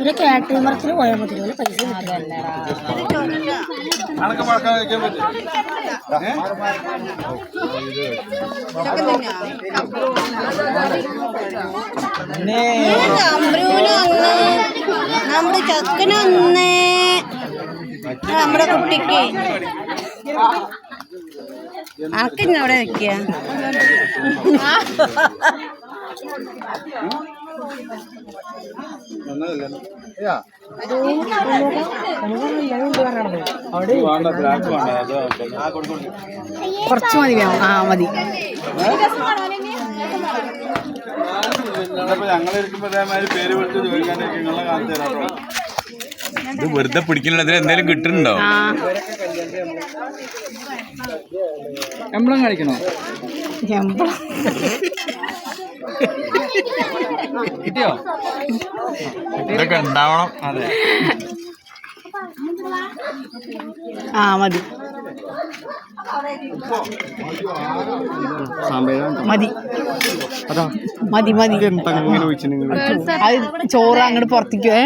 ഒരു കാറ്ററിംഗ് വർക്കിന് പോയാൽ മതി പൈസ നമ്മുടെ ചക്കനൊന്ന് നമ്മുടെ കുട്ടിക്ക് ആക്കിന്ന് അവിടെ വെക്കുക കുറച്ച് മതി മതി ഇത് വെറുതെ പിടിക്കണ അതിൽ എന്തെങ്കിലും കിട്ടുന്നുണ്ടോ? എംബ്ലം കാണിക്കണോ? കിട്ടിയോ? ഇതൊക്കെ ഉണ്ടാവണം. അതെ മതി മതി മതി മതി അത് ചോറ് അങ്ങോട്ട് പുറത്തേക്ക്